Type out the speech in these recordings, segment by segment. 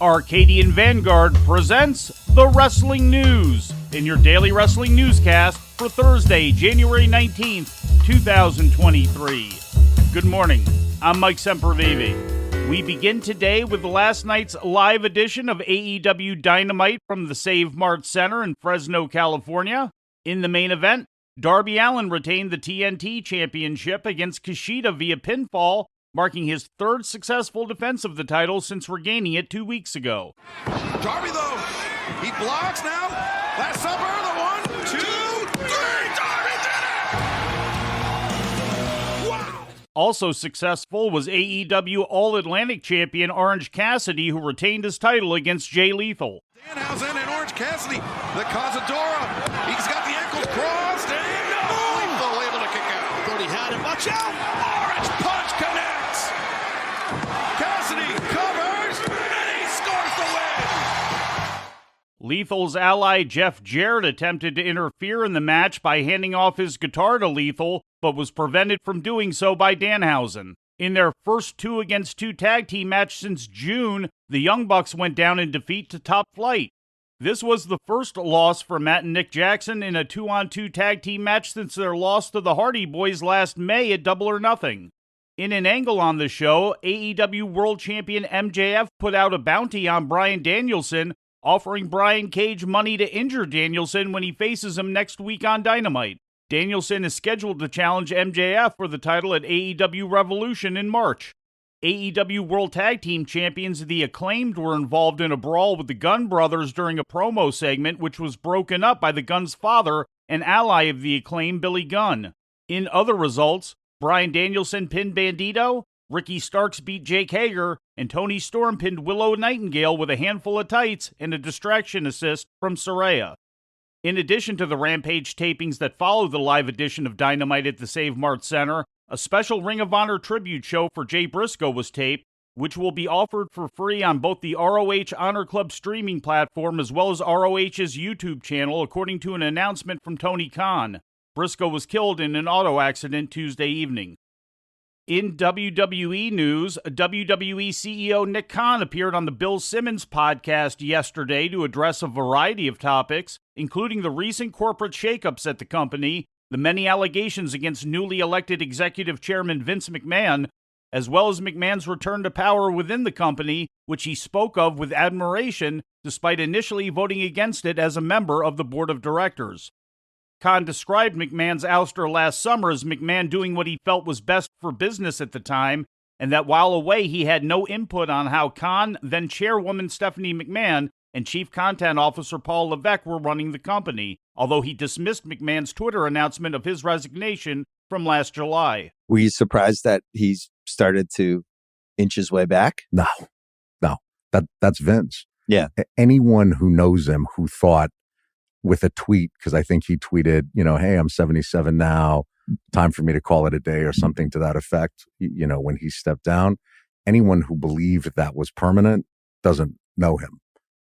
Arcadian Vanguard presents the Wrestling News in your daily wrestling newscast for Thursday, January 19th, 2023. Good morning. I'm Mike Sempervive. We begin today with last night's live edition of AEW Dynamite from the Save Mart Center in Fresno, California. In the main event, Darby Allin retained the TNT Championship against Kushida via pinfall, marking his third successful defense of the title since regaining it 2 weeks ago. Darby, though, he blocks now. Last supper, the 1, 2, 3. Darby did it! Wow! Also successful was AEW All-Atlantic Champion Orange Cassidy, who retained his title against Jay Lethal. Danhausen and Orange Cassidy, the Cazadora. He's got the ankles crossed, and Lethal able to kick out. Brody had it. Watch out! Orange punch connects. Cassidy covers, and he scores the win. Lethal's ally Jeff Jarrett attempted to interfere in the match by handing off his guitar to Lethal, but was prevented from doing so by Danhausen. In their first 2-against-2 tag team match since June, the Young Bucks went down in defeat to Top Flight. This was the first loss for Matt and Nick Jackson in a 2-on-2 tag team match since their loss to the Hardy Boys last May at Double or Nothing. In an angle on the show, AEW World Champion MJF put out a bounty on Bryan Danielson, offering Brian Cage money to injure Danielson when he faces him next week on Dynamite. Danielson is scheduled to challenge MJF for the title at AEW Revolution in March. AEW World Tag Team Champions The Acclaimed were involved in a brawl with the Gunn brothers during a promo segment, which was broken up by the Gunn's father, an ally of The Acclaimed, Billy Gunn. In other results, Bryan Danielson pinned Bandito, Ricky Starks beat Jake Hager, and Tony Storm pinned Willow Nightingale with a handful of tights and a distraction assist from Saraya. In addition to the Rampage tapings that follow the live edition of Dynamite at the Save Mart Center, a special Ring of Honor tribute show for Jay Briscoe was taped, which will be offered for free on both the ROH Honor Club streaming platform as well as ROH's YouTube channel, according to an announcement from Tony Khan. Briscoe was killed in an auto accident Tuesday evening. In WWE news, WWE CEO Nick Khan appeared on the Bill Simmons podcast yesterday to address a variety of topics, including the recent corporate shakeups at the company, the many allegations against newly elected executive chairman Vince McMahon, as well as McMahon's return to power within the company, which he spoke of with admiration despite initially voting against it as a member of the board of directors. Khan described McMahon's ouster last summer as McMahon doing what he felt was best for business at the time, and that while away he had no input on how Khan, then chairwoman Stephanie McMahon, and chief content officer Paul Levesque were running the company, although he dismissed McMahon's Twitter announcement of his resignation from last July. Were you surprised that he's started to inch his way back? No. That's Vince. Yeah. Anyone who knows him who thought with a tweet, because I think he tweeted, hey, I'm 77 now, time for me to call it a day or something to that effect, when he stepped down. Anyone who believed that was permanent doesn't know him.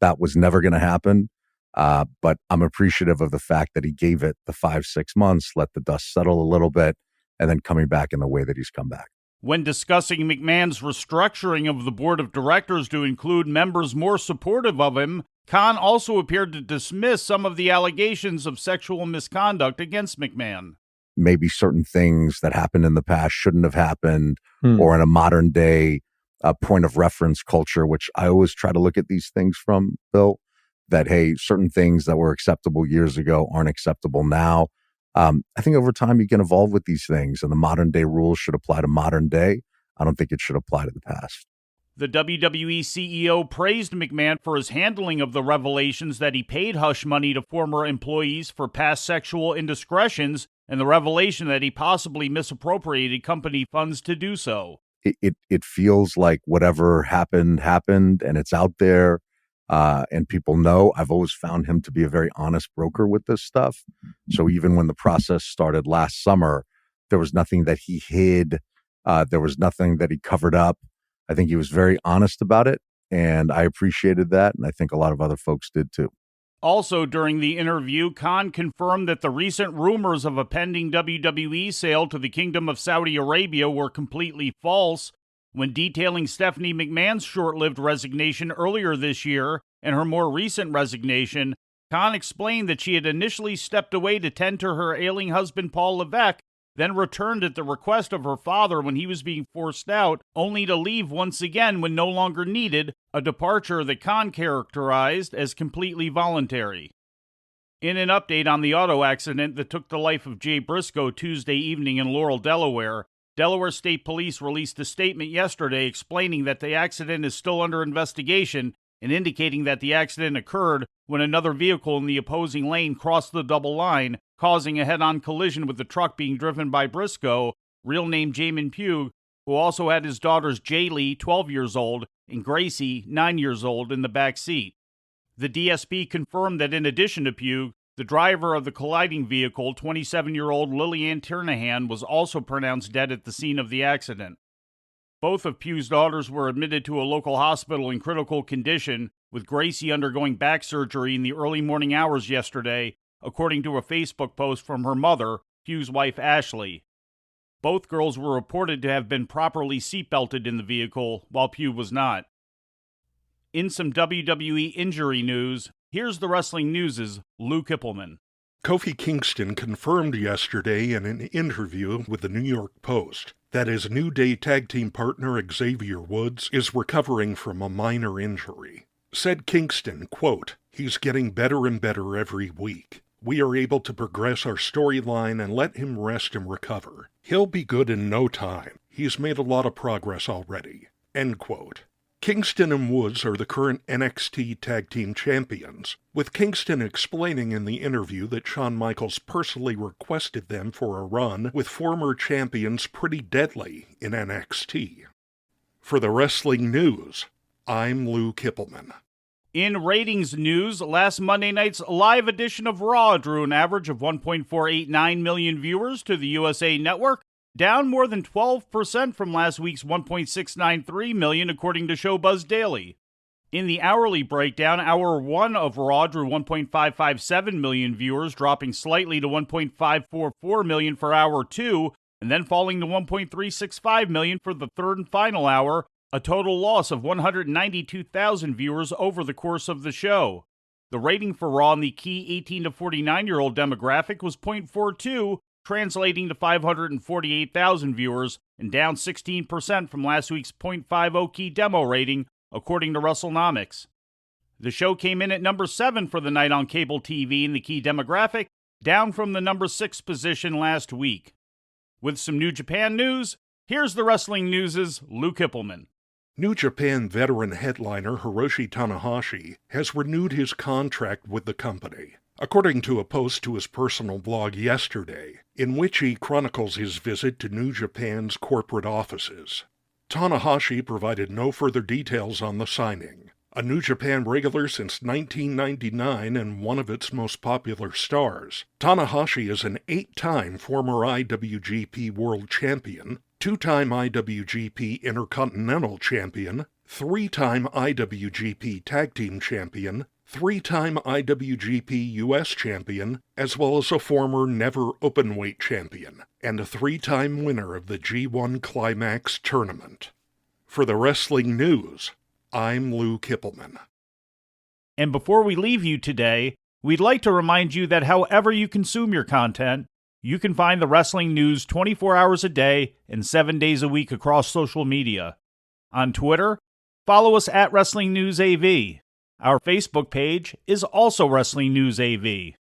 That was never going to happen. But I'm appreciative of the fact that he gave it the 5-6 months, let the dust settle a little bit, and then coming back in the way that he's come back. When discussing McMahon's restructuring of the board of directors to include members more supportive of him, Khan also appeared to dismiss some of the allegations of sexual misconduct against McMahon. Maybe certain things that happened in the past shouldn't have happened, or in a modern day point of reference culture, which I always try to look at these things from, Bill, that, hey, certain things that were acceptable years ago aren't acceptable now. I think over time you can evolve with these things, and the modern day rules should apply to modern day. I don't think it should apply to the past. The WWE CEO praised McMahon for his handling of the revelations that he paid hush money to former employees for past sexual indiscretions and the revelation that he possibly misappropriated company funds to do so. It feels like whatever happened, and it's out there, and people know. I've always found him to be a very honest broker with this stuff. So even when the process started last summer, there was nothing that he hid. There was nothing that he covered up. I think he was very honest about it, and I appreciated that, and I think a lot of other folks did too. Also during the interview, Khan confirmed that the recent rumors of a pending WWE sale to the Kingdom of Saudi Arabia were completely false. When detailing Stephanie McMahon's short-lived resignation earlier this year and her more recent resignation, Khan explained that she had initially stepped away to tend to her ailing husband Paul Levesque, then returned at the request of her father when he was being forced out, only to leave once again when no longer needed, a departure that Khan characterized as completely voluntary. In an update on the auto accident that took the life of Jay Briscoe Tuesday evening in Laurel, Delaware, Delaware State Police released a statement yesterday explaining that the accident is still under investigation and indicating that the accident occurred when another vehicle in the opposing lane crossed the double line, causing a head-on collision with the truck being driven by Briscoe, real name Jamin Pugh, who also had his daughters Jayce, 12 years old, and Gracie, 9 years old, in the back seat. The DSP confirmed that in addition to Pugh, the driver of the colliding vehicle, 27-year-old Lillian Tiernahan, was also pronounced dead at the scene of the accident. Both of Pugh's daughters were admitted to a local hospital in critical condition, with Gracie undergoing back surgery in the early morning hours yesterday, according to a Facebook post from her mother, Pugh's wife Ashley. Both girls were reported to have been properly seatbelted in the vehicle, while Pugh was not. In some WWE Injury news, here's the Wrestling News' Lou Kipilman. Kofi Kingston confirmed yesterday in an interview with the New York Post that his New Day tag team partner Xavier Woods is recovering from a minor injury. Said Kingston, quote, "He's getting better and better every week. We are able to progress our storyline and let him rest and recover. He'll be good in no time. He's made a lot of progress already." End quote. Kingston and Woods are the current NXT Tag Team Champions, with Kingston explaining in the interview that Shawn Michaels personally requested them for a run with former champions Pretty Deadly in NXT. For the Wrestling News, I'm Lou Kipilman. In ratings news, last Monday night's live edition of Raw drew an average of 1.489 million viewers to the USA Network, down more than 12% from last week's 1.693 million, according to Showbuzz Daily. In the hourly breakdown, Hour 1 of Raw drew 1.557 million viewers, dropping slightly to 1.544 million for Hour 2, and then falling to 1.365 million for the third and final hour, a total loss of 192,000 viewers over the course of the show. The rating for Raw in the key 18 to 49-year-old demographic was 0.42, translating to 548,000 viewers, and down 16% from last week's 0.50 key demo rating, according to WrestleNomics. The show came in at number 7 for the night on cable TV in the key demographic, down from the number 6 position last week. With some New Japan news, here's the Wrestling News' Lou Kipilman. New Japan veteran headliner Hiroshi Tanahashi has renewed his contract with the company, according to a post to his personal blog yesterday, in which he chronicles his visit to New Japan's corporate offices. Tanahashi provided no further details on the signing. A New Japan regular since 1999 and one of its most popular stars, Tanahashi is an 8-time former IWGP World Champion, 2-time IWGP Intercontinental Champion, 3-time IWGP Tag Team Champion, 3-time IWGP US Champion, as well as a former Never Openweight Champion, and a 3-time winner of the G1 Climax Tournament. For the Wrestling News, I'm Lou Kipilman. And before we leave you today, we'd like to remind you that however you consume your content, you can find the Wrestling News 24 hours a day and 7 days a week across social media. On Twitter, follow us at Wrestling News AV. Our Facebook page is also Wrestling News AV.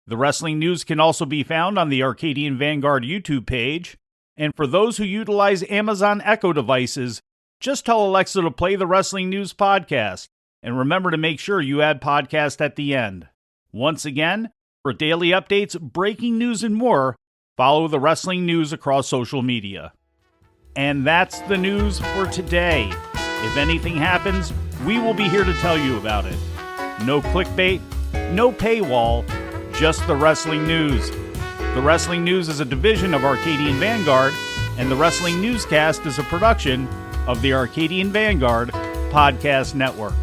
The Wrestling News can also be found on the Arcadian Vanguard YouTube page. And for those who utilize Amazon Echo devices, just tell Alexa to play the Wrestling News podcast. And remember to make sure you add podcast at the end. Once again, for daily updates, breaking news, and more, follow the Wrestling News across social media. And that's the news for today. If anything happens, we will be here to tell you about it. No clickbait, no paywall, just the Wrestling News. The Wrestling News is a division of Arcadian Vanguard, and the Wrestling Newscast is a production of the Arcadian Vanguard Podcast Network.